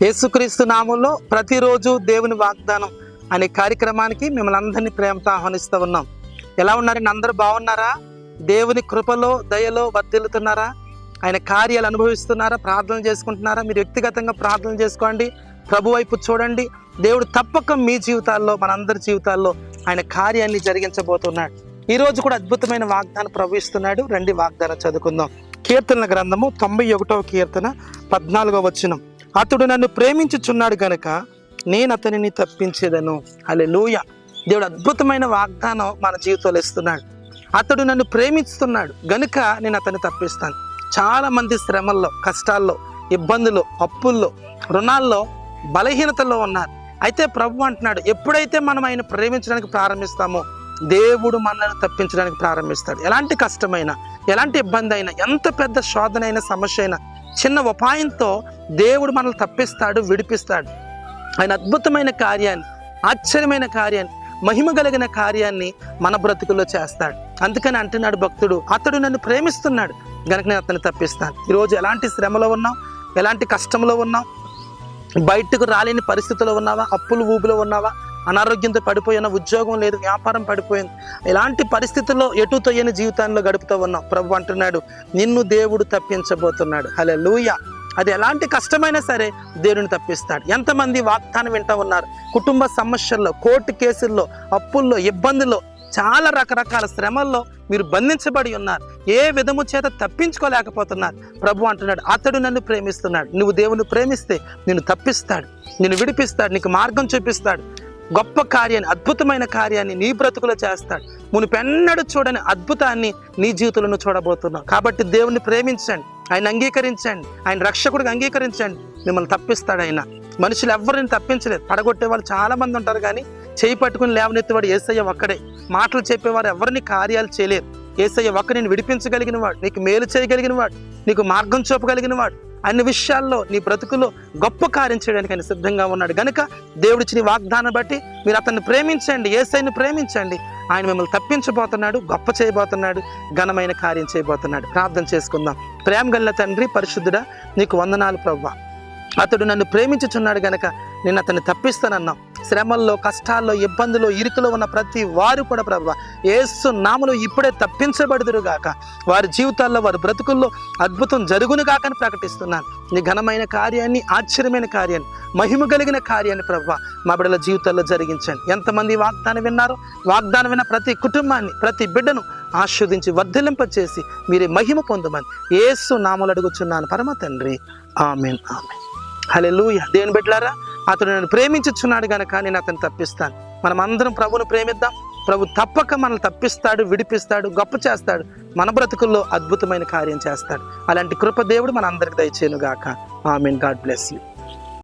యేసుక్రీస్తు నామంలో ప్రతిరోజు దేవుని వాగ్దానం అనే కార్యక్రమానికి మిమ్మల్ని అందరినీ ప్రేమతో ఆహ్వానిస్తూ ఉన్నాం. ఎలా ఉన్నారండి? అందరూ బాగున్నారా? దేవుని కృపలో దయలో వర్ధిల్లుతున్నారా? ఆయన కార్యాలు అనుభవిస్తున్నారా? ప్రార్థన చేసుకుంటున్నారా? మీరు వ్యక్తిగతంగా ప్రార్థన చేసుకోండి, ప్రభు వైపు చూడండి. దేవుడు తప్పక మీ జీవితాల్లో, మనందరి జీవితాల్లో ఆయన కార్యాన్ని జరిగించబోతున్నాడు. ఈరోజు కూడా అద్భుతమైన వాగ్దానం ప్రభు ఇస్తున్నాడు. రండి వాగ్దానం చదువుకుందాం. కీర్తనల గ్రంథము 91వ కీర్తన 14వ వచనం. అతడు నన్ను ప్రేమించుచున్నాడు గనుక నేను అతనిని తప్పించేదను. హల్లెలూయా. దేవుడు అద్భుతమైన వాగ్దానం మన జీవితంలో ఇస్తున్నాడు. అతడు నన్ను ప్రేమిస్తున్నాడు గనుక నేను అతన్ని తప్పిస్తాను. చాలా మంది శ్రమల్లో, కష్టాల్లో, ఇబ్బందులు, అప్పుల్లో, రుణాల్లో, బలహీనతల్లో ఉన్నారు. అయితే ప్రభు అంటున్నాడు, ఎప్పుడైతే మనం ఆయన ప్రేమించడానికి ప్రారంభిస్తామో దేవుడు మనల్ని తప్పించడానికి ప్రారంభిస్తాడు. ఎలాంటి కష్టమైనా, ఎలాంటి ఇబ్బంది అయినా, ఎంత పెద్ద శోధన అయినా, సమస్య అయినా, చిన్న ఉపాయంతో దేవుడు మనల్ని తప్పిస్తాడు, విడిపిస్తాడు. ఆయన అద్భుతమైన కార్యాన్ని, ఆశ్చర్యమైన కార్యాన్ని, మహిమ కలిగిన కార్యాన్ని మన బ్రతుకుల్లో చేస్తాడు. అందుకని అంటున్నాడు భక్తుడు, అతడు నన్ను ప్రేమిస్తున్నాడు గనుక నేను అతన్ని తప్పిస్తాను. ఈరోజు ఎలాంటి శ్రమలో ఉన్నాం, ఎలాంటి కష్టంలో ఉన్నాం, బయటకు రాలేని పరిస్థితుల్లో ఉన్నావా, అప్పులు ఊబిలో ఉన్నావా, అనారోగ్యంతో పడిపోయినా, ఉద్యోగం లేదు, వ్యాపారం పడిపోయింది, ఇలాంటి పరిస్థితుల్లో ఎటు తొయ్యని జీవితాల్లో గడుపుతూ ఉన్నాం. ప్రభు అంటున్నాడు, నిన్ను దేవుడు తప్పించబోతున్నాడు. హల్లెలూయా. అది ఎలాంటి కష్టమైనా సరే దేవుడిని తప్పిస్తాడు. ఎంతమంది వాగ్దానం వింటూ ఉన్నారు? కుటుంబ సమస్యల్లో, కోర్టు కేసుల్లో, అప్పుల్లో, ఇబ్బందుల్లో, చాలా రకరకాల శ్రమల్లో మీరు బంధించబడి ఉన్నారు. ఏ విధము చేత తప్పించుకోలేకపోతున్నారు. ప్రభు అంటున్నాడు, అతడు నన్ను ప్రేమిస్తున్నాడు. నువ్వు దేవుని ప్రేమిస్తే నిన్ను తప్పిస్తాడు, నిన్ను విడిపిస్తాడు, నీకు మార్గం చూపిస్తాడు. గొప్ప కార్యాన్ని, అద్భుతమైన కార్యాన్ని నీ బ్రతుకులో చేస్తాడు. మునుపెన్నడూ చూడని అద్భుతాన్ని నీ జీవితంలో చూడబోతున్నావు. కాబట్టి దేవుని ప్రేమించండి, ఆయన అంగీకరించండి, ఆయన రక్షకుడిగా అంగీకరించండి. మిమ్మల్ని తప్పిస్తాడు ఆయన. మనుషులు ఎవరిని తప్పించలేదు. పడగొట్టే వాళ్ళు చాలా మంది ఉంటారు, కానీ చేయి పట్టుకుని లేవనెత్తేవాడు యేసయ్య ఒక్కడే. మాటలు చెప్పేవారు ఎవరిని కార్యాలు చేయలేరు. యేసయ్య ఒక్క నేను విడిపించగలిగిన వాడు, నీకు మేలు చేయగలిగిన వాడు, నీకు మార్గం చూపగలిగిన వాడు. అన్ని విషయాల్లో నీ బ్రతుకులో గొప్ప కార్యం చేయడానికి ఆయన సిద్ధంగా ఉన్నాడు. కనుక దేవుడిచ్చిన వాగ్దానం బట్టి మీరు అతన్ని ప్రేమించండి, యేసయ్యని ప్రేమించండి. ఆయన మిమ్మల్ని తప్పించబోతున్నాడు, గొప్ప చేయబోతున్నాడు, ఘనమైన కార్యం చేయబోతున్నాడు. ప్రార్థన చేసుకుందాం. ప్రేమ గల తండ్రి, పరిశుద్ధుడా, నీకు వందనాలు ప్రభువా. అతడు నన్ను ప్రేమించుచున్నాడు గనక నేను అతన్ని తప్పిస్తానన్నావు. శ్రమల్లో, కష్టాల్లో, ఇబ్బందుల్లో, ఇరుకులో ఉన్న ప్రతి వారు కూడా ప్రభువా యేసు నామములో ఇప్పుడే తప్పించబడుదురుగాక. వారి జీవితాల్లో, వారి బ్రతుకుల్లో అద్భుతం జరుగునుగాక అని ప్రకటిస్తున్నాను. నీ ఘనమైన కార్యాన్ని, ఆశ్చర్యమైన కార్యాన్ని, మహిమ కలిగిన కార్యాన్ని ప్రభువా మా బిడ్డల జీవితాల్లో జరిగించండి. ఎంతమంది వాగ్దానం విన్నారో, వాగ్దానం విన్న ప్రతి కుటుంబాన్ని, ప్రతి బిడ్డను ఆస్వాదించి వర్ధిల్లింపచేసి మీరే మహిమ పొందమని యేసు నామములో అడుగుచున్నాను పరమ తండ్రి. ఆమేన్, ఆమేన్. హల్లెలూయా. దేవుని బిడ్డలారా, అతడు నన్ను ప్రేమించుచున్నాడు గనక నేను అతన్ని తప్పిస్తాను. మనం అందరం ప్రభువును ప్రేమిద్దాం. ప్రభు తప్పక మనల్ని తప్పిస్తాడు, విడిపిస్తాడు, గొప్ప చేస్తాడు, మన బ్రతుకుల్లో అద్భుతమైన కార్యం చేస్తాడు. అలాంటి కృప దేవుడు మన అందరికి దయచేయును గాక. ఆమేన్. God bless you.